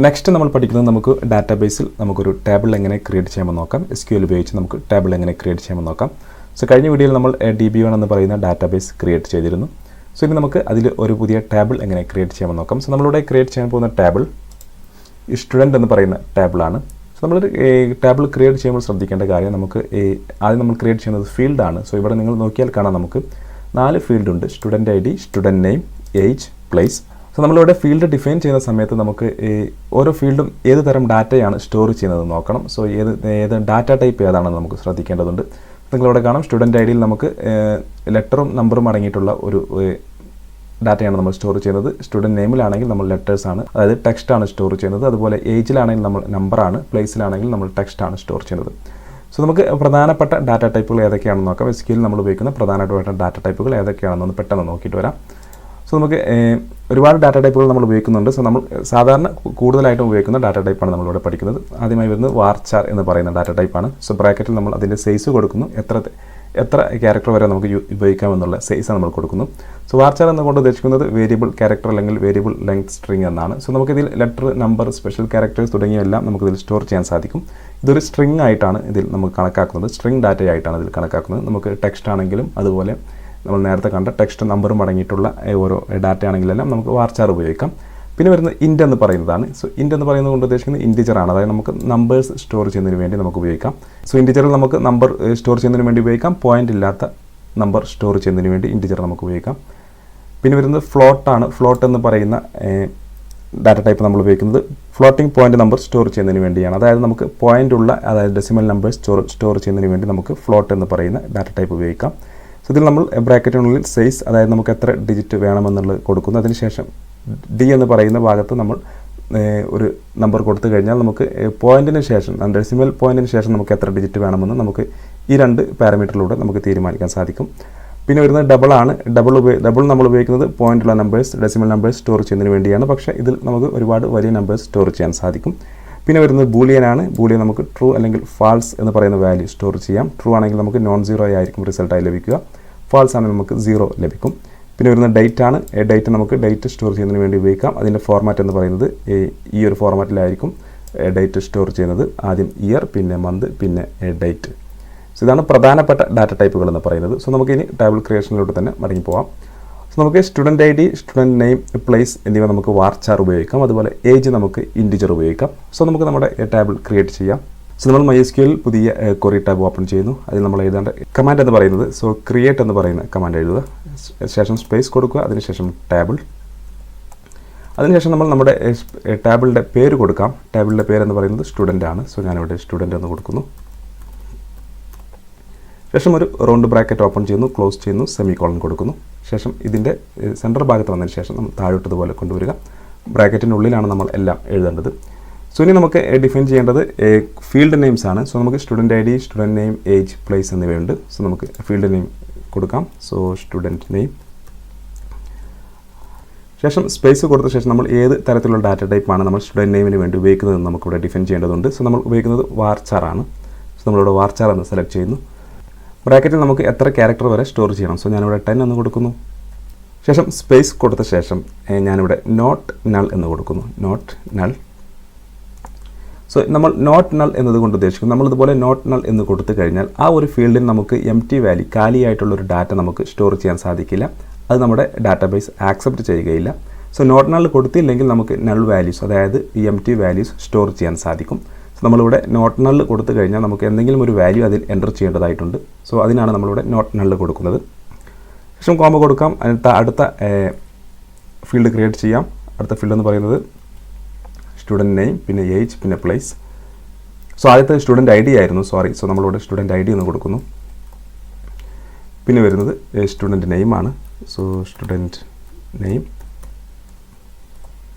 Next നമ്മൾ പഠിക്കുന്നത് നമുക്ക് ഡാറ്റാബേസിൽ നമുക്കൊരു ടേബിൾ എങ്ങനെ ക്രിയേറ്റ് ചെയ്യാമെന്ന് നോക്കാം. SQL ഉപയോഗിച്ച് നമുക്ക് ടേബിൾ എങ്ങനെ ക്രിയേറ്റ് ചെയ്യാമെന്ന് നോക്കാം. സോ കഴിഞ്ഞ വീഡിയോയിൽ നമ്മൾ DB1 എന്ന് പറയുന്ന ഡാറ്റാബേസ് ക്രിയേറ്റ് ചെയ്തിരുന്നു. സോ ഇനി നമുക്ക് അതിൽ ഒരു പുതിയ ടേബിൾ എങ്ങനെ ക്രിയേറ്റ് ചെയ്യാമെന്ന് നോക്കാം. സോ നമ്മളിവിടെ ക്രിയേറ്റ് ചെയ്യാൻ പോകുന്ന ടേബിൾ സ്റ്റുഡൻറ്റ് എന്ന് പറയുന്ന ടേബിളാണ്. സോ നമ്മൾ ടേബിൾ ക്രിയേറ്റ് ചെയ്യുമ്പോൾ ശ്രദ്ധിക്കേണ്ട കാര്യം നമുക്ക് ആദ്യം നമ്മൾ ക്രിയേറ്റ് ചെയ്യുന്നത് ഫീൽഡാണ്. സോ ഇവിടെ നിങ്ങൾ നോക്കിയാൽ കാണാം നമുക്ക് 4 ഫീൽഡ് ഉണ്ട്. Student ID, student name, age, place. So നമ്മളിവിടെ ഫീൽഡ് ഡിഫൈൻ ചെയ്യുന്ന സമയത്ത് നമുക്ക് ഓരോ ഫീൽഡും ഏത് തരം ഡാറ്റയാണ് സ്റ്റോർ ചെയ്യുന്നത് നോക്കണം. സോ ഏത് ഡാറ്റ ടൈപ്പ് ഏതാണെന്ന് നമുക്ക് ശ്രദ്ധിക്കേണ്ടതുണ്ട്. നിങ്ങളിവിടെ കാണാം സ്റ്റുഡൻറ്റ് IDയിൽ നമുക്ക് ലെറ്ററും നമ്പറും അടങ്ങിയിട്ടുള്ള ഒരു ഡാറ്റയാണ് നമ്മൾ സ്റ്റോർ ചെയ്യുന്നത്. സ്റ്റുഡൻറ്റ് നെയിമിലാണെങ്കിൽ നമ്മൾ ലെറ്റേഴ്സാണ്, അതായത് ടെക്സ്റ്റാണ് സ്റ്റോർ ചെയ്യുന്നത്. അതുപോലെ ഏജിലാണെങ്കിൽ നമ്മൾ നമ്പറാണ്, പ്ലേസിലാണെങ്കിൽ നമ്മൾ ടെക്സ്റ്റാണ് സ്റ്റോർ ചെയ്യുന്നത്. സോ നമുക്ക് പ്രധാനപ്പെട്ട ഡാറ്റ ടൈപ്പുകൾ ഏതൊക്കെയാണെന്ന് നോക്കാം. SQL നമ്മൾ ഉപയോഗിക്കുന്ന പ്രധാനപ്പെട്ട ഡാറ്റ ടൈപ്പുകൾ ഏതൊക്കെയാണെന്ന് പെട്ടെന്ന് നോക്കിയിട്ട് വരാം. സോ നമുക്ക് ഒരുപാട് ഡാറ്റ ടൈപ്പുകൾ നമ്മൾ ഉപയോഗിക്കുന്നുണ്ട്. സോ നമ്മൾ സാധാരണ കൂടുതലായിട്ടും ഉപയോഗിക്കുന്ന ഡാറ്റ ടൈപ്പാണ് നമ്മളിവിടെ പഠിക്കുന്നത്. ആദ്യമായി വരുന്നത് വാർചാർ എന്ന് പറയുന്ന ഡാറ്റ ടൈപ്പാണ്. സോ ബ്രാക്കറ്റിൽ നമ്മൾ അതിൻ്റെ സൈസ് കൊടുക്കുന്നു, എത്ര ക്യാരക്ടർ വരെ നമുക്ക് ഉപയോഗിക്കാമെന്നുള്ള സൈസ് നമ്മൾ കൊടുക്കുന്നു. സോ വാർചാർ എന്നുകൊണ്ട് ഉദ്ദേശിക്കുന്നത് വേരിയബിൾ ക്യാരക്ടർ അല്ലെങ്കിൽ വേരിയബിൾ ലെങ്ത് സ്ട്രിങ് എന്നാണ്. സോ നമുക്കിതിൽ ലെറ്റർ, നമ്പർ, സ്പെഷ്യൽ ക്യാരക്ടേഴ്സ് തുടങ്ങിയവയെല്ലാം നമുക്കിതിൽ സ്റ്റോർ ചെയ്യാൻ സാധിക്കും. ഇതൊരു സ്ട്രിങ് ആയിട്ടാണ് ഇതിൽ നമുക്ക് കണക്കാക്കുന്നത്, സ്ട്രിങ് ഡാറ്റയായിട്ടാണ് ഇതിൽ കണക്കാക്കുന്നത്. നമുക്ക് ടെക്സ്റ്റ് ആണെങ്കിലും അതുപോലെ നമ്മൾ നേരത്തെ കണ്ട ടെക്സ്റ്റ് നമ്പറും അടങ്ങിയിട്ടുള്ള ഓരോ ഡാറ്റ ആണെങ്കിലെല്ലാം നമുക്ക് വാർചാർ ഉപയോഗിക്കാം. പിന്നെ വരുന്നത് ഇൻറ്റ് എന്ന് പറയുന്നതാണ്. സോ ഇൻറ്റ് എന്ന് പറയുന്നത് കൊണ്ട് ഉദ്ദേശിക്കുന്നത് ഇൻറ്റിജറാണ്, അതായത് നമുക്ക് നമ്പേഴ്സ് സ്റ്റോർ ചെയ്യുന്നതിന് വേണ്ടി നമുക്ക് ഉപയോഗിക്കാം. സോ ഇൻറ്റിജറിൽ നമുക്ക് നമ്പർ സ്റ്റോർ ചെയ്യുന്നതിന് വേണ്ടി ഉപയോഗിക്കാം, പോയിൻ്റ് ഇല്ലാത്ത നമ്പർ സ്റ്റോർ ചെയ്യുന്നതിന് വേണ്ടി ഇൻറ്റിജർ നമുക്ക് ഉപയോഗിക്കാം. പിന്നെ വരുന്നത് ഫ്ലോട്ടാണ്. ഫ്ലോട്ട് എന്ന് പറയുന്ന ഡാറ്റ ടൈപ്പ് നമ്മൾ ഉപയോഗിക്കുന്നത് ഫ്ലോട്ടിംഗ് പോയിൻ്റ് നമ്പർ സ്റ്റോർ ചെയ്യുന്നതിന് വേണ്ടിയാണ്. അതായത് നമുക്ക് പോയിൻ്റ് ഉള്ള, അതായത് ഡെസിമൽ നമ്പേഴ്സ് സ്റ്റോർ ചെയ്യുന്നതിന് വേണ്ടി നമുക്ക് ഫ്ലോട്ട് എന്ന് പറയുന്ന ഡാറ്റ ടൈപ്പ് ഉപയോഗിക്കാം. സോ ഇതിൽ നമ്മൾ ബ്രാക്കറ്റിനുള്ളിൽ സൈസ്, അതായത് നമുക്ക് എത്ര ഡിജിറ്റ് വേണമെന്നുള്ളത് കൊടുക്കുന്നു. അതിനുശേഷം D എന്ന് പറയുന്ന ഭാഗത്ത് നമ്മൾ ഒരു നമ്പർ കൊടുത്തു കഴിഞ്ഞാൽ നമുക്ക് പോയിൻറ്റിന് ശേഷം, ഡെസിമൽ പോയിൻറ്റിന് ശേഷം നമുക്ക് എത്ര ഡിജിറ്റ് വേണമെന്ന് നമുക്ക് ഈ 2 പാരാമീറ്ററിലൂടെ നമുക്ക് തീരുമാനിക്കാൻ സാധിക്കും. പിന്നെ വരുന്നത് ഡബിളാണ്. ഡബിൾ നമ്മൾ ഉപയോഗിക്കുന്നത് പോയിൻ്റുള്ള നമ്പേഴ്സ്, ഡെസിമൽ നമ്പേഴ്സ് സ്റ്റോർ ചെയ്യുന്നതിന് വേണ്ടിയാണ്. പക്ഷേ ഇതിൽ നമുക്ക് ഒരുപാട് വലിയ നമ്പേഴ്സ് സ്റ്റോർ ചെയ്യാൻ സാധിക്കും. പിന്നെ വരുന്നത് ബൂളിയനാണ്. ബൂളിയൻ നമുക്ക് ട്രൂ അല്ലെങ്കിൽ ഫാൾസ് എന്ന് പറയുന്ന വാല്യൂ സ്റ്റോർ ചെയ്യാം. ട്രൂ ആണെങ്കിൽ നമുക്ക് നോൺ സീറോ ആയിരിക്കും റിസൾട്ടായി ലഭിക്കുക, ഫാൾസ് ആണെങ്കിൽ നമുക്ക് 0 ലഭിക്കും. പിന്നെ വരുന്ന ഡേറ്റ് ആണ്. ഡേറ്റ് നമുക്ക് ഡേറ്റ് സ്റ്റോർ ചെയ്യുന്നതിന് വേണ്ടി ഉപയോഗിക്കാം. അതിൻ്റെ ഫോർമാറ്റ് എന്ന് പറയുന്നത് ഈ ഒരു ഫോർമാറ്റിലായിരിക്കും ഡേറ്റ് സ്റ്റോർ ചെയ്യുന്നത്. ആദ്യം ഇയർ, പിന്നെ മന്ത്, പിന്നെ ഡേറ്റ്. സോ ഇതാണ് പ്രധാനപ്പെട്ട ഡാറ്റ ടൈപ്പുകൾ എന്ന് പറയുന്നത്. സോ നമുക്കിനി ടേബിൾ ക്രിയേഷനിലോട്ട് തന്നെ മടങ്ങി പോവാം. സോ നമുക്ക് student ID, student name, place എന്നിവ നമുക്ക് വാർചാർ ഉപയോഗിക്കാം. അതുപോലെ ഏജ് നമുക്ക് ഇൻറ്റിജർ ഉപയോഗിക്കാം. സോ നമുക്ക് നമ്മുടെ ടേബിൾ ക്രിയേറ്റ് ചെയ്യാം. സോ നമ്മൾ MySQL പുതിയ ക്വറി ടാബ് ഓപ്പൺ ചെയ്യുന്നു. അതിൽ നമ്മൾ എഴുതേണ്ട കമാൻഡ് എന്ന് പറയുന്നത്, സോ ക്രിയേറ്റ് എന്ന് പറയുന്ന കമാൻഡ് എഴുതുക, ശേഷം സ്പേസ് കൊടുക്കുക, അതിനുശേഷം ടേബിൾ. അതിനുശേഷം നമ്മൾ നമ്മുടെ ടേബിളിൻ്റെ പേര് കൊടുക്കാം. ടേബിളിൻ്റെ പേര് എന്ന് പറയുന്നത് സ്റ്റുഡൻ്റ് ആണ്. സോ ഞാനിവിടെ സ്റ്റുഡൻ്റ് എന്ന് കൊടുക്കുന്നു. ശേഷം ഒരു റൗണ്ട് ബ്രാക്കറ്റ് ഓപ്പൺ ചെയ്യുന്നു, ക്ലോസ് ചെയ്യുന്നു, സെമികോളൻ കൊടുക്കുന്നു. ശേഷം ഇതിൻ്റെ സെൻറ്റർ ഭാഗത്ത് വന്നതിന് ശേഷം നമ്മൾ താഴോട്ടതുപോലെ കൊണ്ടുവരിക. ബ്രാക്കറ്റിനുള്ളിലാണ് നമ്മൾ എല്ലാം എഴുതേണ്ടത്. സോ ഇനി നമുക്ക് ഡിഫൈൻ ചെയ്യേണ്ടത് ഫീൽഡ് നെയിംസ് ആണ്. സോ നമുക്ക് student ID, student name, age, place എന്നിവയുണ്ട്. സോ നമുക്ക് ഫീൽഡ് നെയിം കൊടുക്കാം. സോ സ്റ്റുഡൻറ്റ് നെയിം, ശേഷം സ്പേസ് കൊടുത്ത ശേഷം നമ്മൾ ഏത് തരത്തിലുള്ള ഡാറ്റ ടൈപ്പാണ് നമ്മൾ സ്റ്റുഡൻറ്റ് നെയിമിന് വേണ്ടി ഉപയോഗിക്കുന്നത് നമുക്കിവിടെ ഡിഫൈൻ ചെയ്യേണ്ടതുണ്ട്. സോ നമ്മൾ ഉപയോഗിക്കുന്നത് വാർചാർ ആണ്. സോ നമ്മളിവിടെ വാർചാർ എന്ന് സെലക്ട് ചെയ്യുന്നു. ബ്രാക്കറ്റിൽ നമുക്ക് എത്ര ക്യാരക്ടർ വരെ സ്റ്റോർ ചെയ്യണം. സോ ഞാനിവിടെ 10 എന്ന് കൊടുക്കുന്നു. ശേഷം സ്പേസ് കൊടുത്ത ശേഷം ഞാനിവിടെ നോട്ട് നൾ എന്ന് കൊടുക്കുന്നു. Not null. സോ നമ്മൾ നോട്ട് നൾ എന്നതുകൊണ്ട് ഉദ്ദേശിക്കുന്നത്, നമ്മളിതുപോലെ നോട്ട് നൾ എന്ന് കൊടുത്തു കഴിഞ്ഞാൽ ആ ഒരു ഫീൽഡിൽ നമുക്ക് empty വാല്യൂ, കാലിയായിട്ടുള്ളൊരു ഡാറ്റ നമുക്ക് സ്റ്റോർ ചെയ്യാൻ സാധിക്കില്ല. അത് നമ്മുടെ ഡാറ്റാബേസ് ആക്സെപ്റ്റ് ചെയ്യുകയില്ല. സോ നോട്ട് നൾ കൊടുത്തില്ലെങ്കിൽ നമുക്ക് നൾ വാല്യൂസ്, അതായത് empty വാല്യൂസ് സ്റ്റോർ ചെയ്യാൻ സാധിക്കും. സോ നമ്മളിവിടെ നോട്ട് നൾ കൊടുത്തു കഴിഞ്ഞാൽ നമുക്ക് എന്തെങ്കിലും ഒരു വാല്യൂ അതിൽ എൻ്റർ ചെയ്യേണ്ടതായിട്ടുണ്ട്. സോ അതിനാണ് നമ്മളിവിടെ നോട്ട് നൾ കൊടുക്കുന്നത്. ശേഷം കോമ കൊടുക്കാം. അടുത്ത ഫീൽഡ് ക്രിയേറ്റ് ചെയ്യാം. അടുത്ത ഫീൽഡ് എന്ന് പറയുന്നത് സ്റ്റുഡൻറ്റ് നെയിം, പിന്നെ ഏജ്, പിന്നെ പ്ലേസ്. സോ ആദ്യത്തെ സ്റ്റുഡൻറ്റ് ID ആയിരുന്നു, സോറി. സോ നമ്മളിവിടെ സ്റ്റുഡൻറ്റ് ID എന്ന് കൊടുക്കുന്നു. പിന്നെ വരുന്നത് സ്റ്റുഡൻറ്റ് നെയിം ആണ്. സോ സ്റ്റുഡൻറ്റ് നെയിം,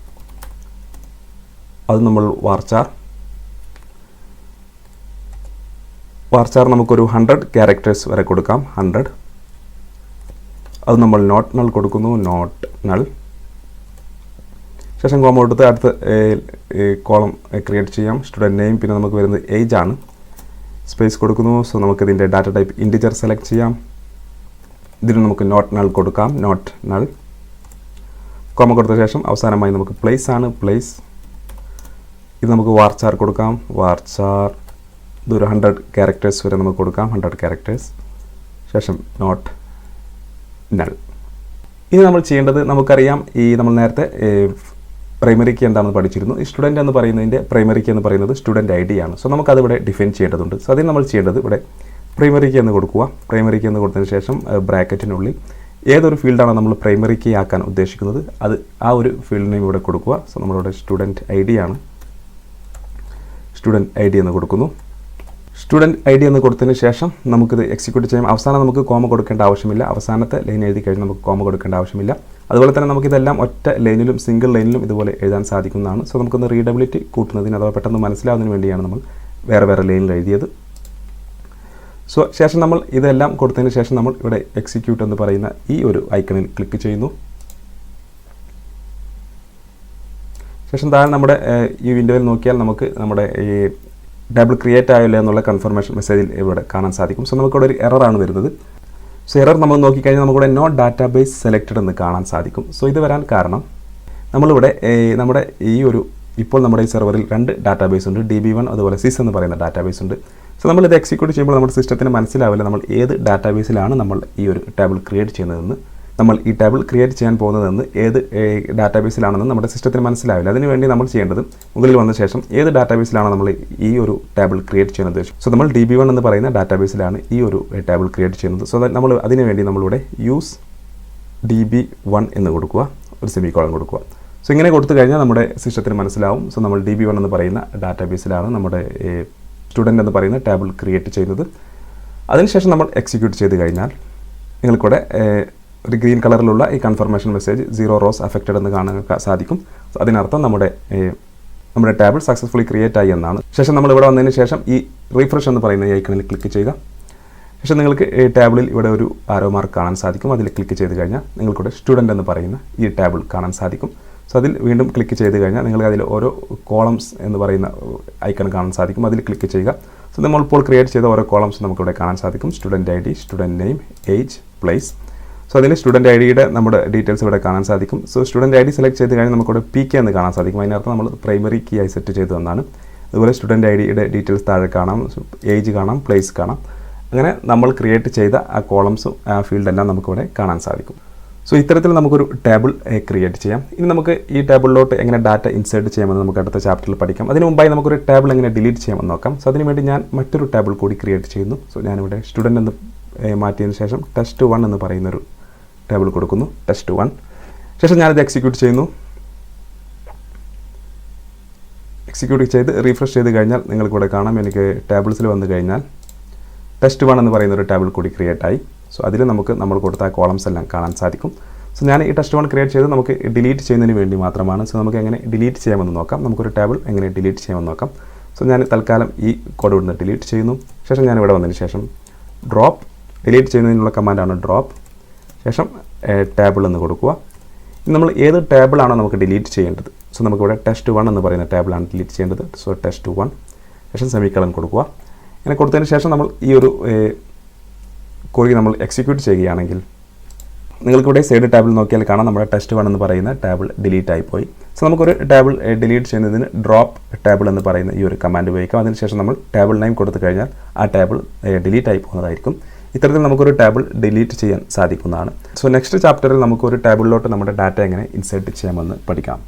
അത് നമ്മൾ വാർചാർ നമുക്കൊരു 100 ക്യാരക്ടേഴ്സ് വരെ കൊടുക്കാം. 100. അത് നമ്മൾ നോട്ട് നൾ കൊടുക്കുന്നു. Not null. ശേഷം കോമ കൊടുത്ത് അടുത്ത കോളം ക്രിയേറ്റ് ചെയ്യാം. സ്റ്റുഡൻറ്റ് നെയിം, പിന്നെ നമുക്ക് വരുന്നത് ഏജ് ആണ്. സ്പേസ് കൊടുക്കുന്നു. സോ നമുക്കിതിൻ്റെ ഡാറ്റ ടൈപ്പ് ഇൻറ്റിജർ സെലക്ട് ചെയ്യാം. ഇതിന് നമുക്ക് നോട്ട് നൾ കൊടുക്കാം. Not null. കോമ കൊടുത്ത ശേഷം അവസാനമായി നമുക്ക് പ്ലേസ് ആണ്. പ്ലേസ്. ഇത് നമുക്ക് വാർച്ചാർ കൊടുക്കാം. വാർച്ചാർ ഇതൊരു 100 ക്യാരക്ടേഴ്സ് വരെ നമുക്ക് കൊടുക്കാം. 100 ക്യാരക്ടേഴ്സ്. ശേഷം നോട്ട് നൾ. ഇനി നമ്മൾ ചെയ്യേണ്ടത്, നമുക്കറിയാം ഈ നമ്മൾ നേരത്തെ പ്രൈമറി കീ എന്താണെന്ന് പഠിച്ചിരുന്നു. ഈ സ്റ്റുഡൻറ്റ് എന്ന് പറയുന്നതിൻ്റെ പ്രൈമറി കീ എന്ന് പറയുന്നത് സ്റ്റുഡൻറ്റ് ID ആണ്. സോ നമുക്കതിവിടെ ഡിഫൈൻ ചെയ്യേണ്ടതുണ്ട്. സോ അതിന് നമ്മൾ ചെയ്യേണ്ടത് ഇവിടെ പ്രൈമറി കീ എന്ന് കൊടുക്കുക. പ്രൈമറി കീ എന്ന് കൊടുത്തതിന് ശേഷം ബ്രാക്കറ്റിനുള്ളിൽ ഏതൊരു ഫീൽഡാണോ നമ്മൾ പ്രൈമറി കീ ആക്കാൻ ഉദ്ദേശിക്കുന്നത് അത് ആ ഒരു ഫീൽഡ് നെയിം ഇവിടെ കൊടുക്കുക. സോ നമ്മളിവിടെ സ്റ്റുഡൻറ്റ് ID ആണ്. സ്റ്റുഡൻറ്റ് ID എന്ന് കൊടുക്കുന്നു. സ്റ്റുഡൻറ്റ് ID എന്ന് കൊടുത്തതിന് ശേഷം നമുക്കിത് എക്സിക്യൂട്ട് ചെയ്യാം. അവസാനം നമുക്ക് കോമ കൊടുക്കേണ്ട ആവശ്യമില്ല. അവസാനത്തെ ലൈൻ എഴുതി കഴിഞ്ഞാൽ നമുക്ക് കോമ കൊടുക്കേണ്ട ആവശ്യമില്ല. അതുപോലെ തന്നെ നമുക്കിതെല്ലാം ഒറ്റ ലൈനിലും സിംഗിൾ ലൈനിലും ഇതുപോലെ എഴുതാൻ സാധിക്കുന്നതാണ്. സോ നമുക്കൊന്ന് റീഡബിലിറ്റി കൂട്ടുന്നതിന് അഥവാ പെട്ടെന്ന് മനസ്സിലാവുന്നതിന് വേണ്ടിയാണ് നമ്മൾ വേറെ വേറെ ലൈനിൽ എഴുതിയത്. സോ ശേഷം നമ്മൾ ഇതെല്ലാം കൊടുത്തതിന് ശേഷം നമ്മൾ ഇവിടെ എക്സിക്യൂട്ട് എന്ന് പറയുന്ന ഈ ഒരു ഐക്കണിൽ ക്ലിക്ക് ചെയ്യുന്നു. ശേഷം താഴെ നമ്മുടെ ഈ വിൻഡോയിൽ നോക്കിയാൽ നമുക്ക് നമ്മുടെ ഈ ടേബിൾ ക്രിയേറ്റ് ആയില്ല എന്നുള്ള കൺഫർമേഷൻ മെസ്സേജിൽ ഇവിടെ കാണാൻ സാധിക്കും. സോ നമുക്കിവിടെ ഒരു എററാണ് വരുന്നത്. സോ എറർ നമ്മൾ നോക്കിക്കഴിഞ്ഞാൽ നമുക്കിവിടെ നോട്ട് ഡാറ്റാബേസ് സെലക്റ്റഡ് എന്ന് കാണാൻ സാധിക്കും. സോ ഇത് വരാൻ കാരണം നമ്മളിവിടെ നമ്മുടെ ഈ ഒരു ഇപ്പോൾ നമ്മുടെ ഈ സെർവറിൽ 2 ഡാറ്റാബേസ് ഉണ്ട്. DB1 അതുപോലെ SIS എന്ന് പറയുന്ന ഡാറ്റാബേസ് ഉണ്ട്. സോ നമ്മളിത് എക്സിക്യൂട്ട് ചെയ്യുമ്പോൾ നമ്മുടെ സിസ്റ്റത്തിന് മനസ്സിലാവില്ല നമ്മൾ ഏത് ഡാറ്റാബേസിലാണ് നമ്മൾ ഈ ഒരു ടേബിൾ ക്രിയേറ്റ് ചെയ്യുന്നതെന്ന്, നമ്മൾ ഈ ടേബിൾ ക്രിയേറ്റ് ചെയ്യാൻ പോകുന്നതെന്ന് ഏത് ഡാറ്റാബേസിലാണെന്ന് നമ്മുടെ സിസ്റ്റത്തിന് മനസ്സിലാവില്ല. അതിനുവേണ്ടി നമ്മൾ ചെയ്യേണ്ടത് മുകളിൽ വന്ന ശേഷം ഏത് ഡാറ്റാബേസിലാണ് നമ്മൾ ഈ ഒരു ടേബിൾ ക്രിയേറ്റ് ചെയ്യുന്നത്. സോ നമ്മൾ DB1 എന്ന് പറയുന്ന ഡാറ്റാബേസിലാണ് ഈ ഒരു ടേബിൾ ക്രിയേറ്റ് ചെയ്യുന്നത്. സോ നമ്മൾ അതിനുവേണ്ടി നമ്മളിവിടെ യൂസ് DB1 എന്ന് കൊടുക്കുക, ഒരു സെമിക്കോളൻ കൊടുക്കുക. സോ ഇങ്ങനെ കൊടുത്തു കഴിഞ്ഞാൽ നമ്മുടെ സിസ്റ്റത്തിന് മനസ്സിലാവും. സോ നമ്മൾ DB1 എന്ന് പറയുന്ന ഡാറ്റാബേസിലാണ് നമ്മുടെ സ്റ്റുഡൻറ്റ് എന്ന് പറയുന്ന ടേബിൾ ക്രിയേറ്റ് ചെയ്യുന്നത്. അതിനുശേഷം നമ്മൾ എക്സിക്യൂട്ട് ചെയ്ത് കഴിഞ്ഞാൽ നിങ്ങൾക്കിവിടെ ഒരു ഗ്രീൻ കളറിലുള്ള ഈ കൺഫർമേഷൻ മെസ്സേജ് 0 rows അഫക്റ്റഡ് എന്ന് കാണാൻ സാധിക്കും. അതിനർത്ഥം നമ്മുടെ ടേബിൾ സക്സസ്ഫുള്ളി ക്രിയേറ്റ് ആയി എന്നാണ്. ശേഷം നമ്മൾ ഇവിടെ വന്നതിന് ശേഷം ഈ റീഫ്രഷ് എന്ന് പറയുന്ന ഈ ഐക്കണിൽ ക്ലിക്ക് ചെയ്യുക. ശേഷം നിങ്ങൾക്ക് ഈ ടേബിളിൽ ഇവിടെ ഒരു ആരോ മാർക്ക് കാണാൻ സാധിക്കും. അതിൽ ക്ലിക്ക് ചെയ്ത് കഴിഞ്ഞാൽ നിങ്ങൾക്കിവിടെ സ്റ്റുഡൻറ്റ് എന്ന് പറയുന്ന ഈ ടേബിൾ കാണാൻ സാധിക്കും. സോ അതിൽ വീണ്ടും ക്ലിക്ക് ചെയ്ത് കഴിഞ്ഞാൽ നിങ്ങൾക്ക് അതിൽ ഓരോ കോളംസ് എന്ന് പറയുന്ന ഐക്കൺ കാണാൻ സാധിക്കും. അതിൽ ക്ലിക്ക് ചെയ്യുക. സോ നമ്മളിപ്പോൾ ക്രിയേറ്റ് ചെയ്ത ഓരോ കോളംസ് നമുക്കിവിടെ കാണാൻ സാധിക്കും. Student ID, student name, age, place. So അതിൽ സ്റ്റുഡൻറ്റ് IDയുടെ നമ്മുടെ ഡീറ്റെയിൽസ് ഇവിടെ കാണാൻ സാധിക്കും. സോ സ്റ്റുഡൻറ്റ് ID സെലക്ട് ചെയ്ത് കഴിഞ്ഞാൽ നമുക്കിവിടെ PK എന്ന് കാണാൻ സാധിക്കും. അതിനർത്ഥം നമ്മൾ പ്രൈമറി കീ ആയി സെറ്റ് ചെയ്തതെന്നാണ്. അതുപോലെ സ്റ്റുഡൻറ്റ് IDയുടെ ഡീറ്റെയിൽസ് താഴെ കാണാം, ഏജ് കാണാം, പ്ലേസ് കാണാം. അങ്ങനെ നമ്മൾ ക്രിയേറ്റ് ചെയ്ത ആ കോളംസും ആ ഫീൽഡെല്ലാം നമുക്കിവിടെ കാണാൻ സാധിക്കും. സോ ഇത്തരത്തിൽ നമുക്കൊരു ടേബിൾ ക്രിയേറ്റ് ചെയ്യാം. ഇനി നമുക്ക് ഈ ടേബിളിലോട്ട് എങ്ങനെ ഡാറ്റ ഇൻസേർട്ട് ചെയ്യാമെന്ന് നമുക്ക് അടുത്ത ചാപ്റ്ററിൽ പഠിക്കാം. അതിന് മുമ്പായി നമുക്കൊരു ടേബിൾ എങ്ങനെ ഡിലീറ്റ് ചെയ്യാമെന്ന് നോക്കാം. സോ അതിനുവേണ്ടി ഞാൻ മറ്റൊരു ടേബിൾ കൂടി ക്രിയേറ്റ് ചെയ്യുന്നു. സോ ഞാനിവിടെ സ്റ്റുഡൻറ്റ് എന്ന് മാറ്റിയതിന് ശേഷം test1 എന്ന് പറയുന്നൊരു ടേബിൾ കൊടുക്കുന്നു. test1. ശേഷം ഞാനിത് എക്സിക്യൂട്ട് ചെയ്യുന്നു. എക്സിക്യൂട്ട് ചെയ്ത് റീഫ്രഷ് ചെയ്ത് കഴിഞ്ഞാൽ നിങ്ങൾക്കിവിടെ കാണാം എനിക്ക് ടേബിൾസിൽ വന്നു കഴിഞ്ഞാൽ test1 എന്ന് പറയുന്നൊരു ടേബിൾ കൂടി ക്രിയേറ്റ് ആയി. സോ അതിൽ നമുക്ക് നമ്മൾ കൊടുത്ത കോളംസ് എല്ലാം കാണാൻ സാധിക്കും. സോ ഞാൻ ഈ test1 ക്രിയേറ്റ് ചെയ്ത് നമുക്ക് ഡിലീറ്റ് ചെയ്യുന്നതിന് വേണ്ടി മാത്രമാണ്. സോ നമുക്ക് എങ്ങനെ ഡിലീറ്റ് ചെയ്യാമെന്ന് നോക്കാം. നമുക്കൊരു ടേബിൾ എങ്ങനെ ഡിലീറ്റ് ചെയ്യാമെന്ന് നോക്കാം. സോ ഞാൻ തൽക്കാലം ഈ കോഡ് ഇവിടുന്ന് ഡിലീറ്റ് ചെയ്യുന്നു. ശേഷം ഞാൻ ഇവിടെ വന്നതിന് ശേഷം ഡ്രോപ്പ്, ഡിലീറ്റ് ചെയ്യുന്നതിനുള്ള കമാൻഡാണ് ഡ്രോപ്പ്. ശേഷം ടേബിൾ എന്ന് കൊടുക്കുക. ഇനി നമ്മൾ ഏത് ടേബിളാണോ നമുക്ക് ഡിലീറ്റ് ചെയ്യേണ്ടത്. സോ നമുക്കിവിടെ test1 എന്ന് പറയുന്ന ടേബിളാണ് ഡിലീറ്റ് ചെയ്യേണ്ടത്. So test1. ശേഷം സെമിക്കോളൻ കൊടുക്കുക. ഇങ്ങനെ കൊടുത്തതിന് ശേഷം നമ്മൾ ഈ ഒരു ക്വറി നമ്മൾ എക്സിക്യൂട്ട് ചെയ്യുകയാണെങ്കിൽ നിങ്ങൾക്കിവിടെ സൈഡ് ടേബിൾ നോക്കിയാൽ കാണാം നമ്മുടെ test1 എന്ന് പറയുന്ന ടേബിൾ ഡിലീറ്റ് ആയിപ്പോയി. സോ നമുക്കൊരു ടേബിൾ ഡിലീറ്റ് ചെയ്യുന്നതിന് ഡ്രോപ്പ് ടേബിൾ എന്ന് പറയുന്ന ഈ ഒരു കമാൻഡ് ഉപയോഗിക്കാം. അതിനുശേഷം നമ്മൾ ടേബിൾ നെയിം കൊടുത്തു കഴിഞ്ഞാൽ ആ ടേബിൾ ഡിലീറ്റ് ആയി പോകുന്നതായിരിക്കും. ഇത്തരത്തിൽ നമുക്കൊരു ടേബിൾ ഡിലീറ്റ് ചെയ്യാൻ സാധിക്കുന്നതാണ്. സോ നെക്സ്റ്റ് ചാപ്റ്ററിൽ നമുക്കൊരു ടേബിളിലോട്ട് നമ്മുടെ ഡാറ്റ എങ്ങനെ ഇൻസേർട്ട് ചെയ്യാമെന്ന് പഠിക്കാം.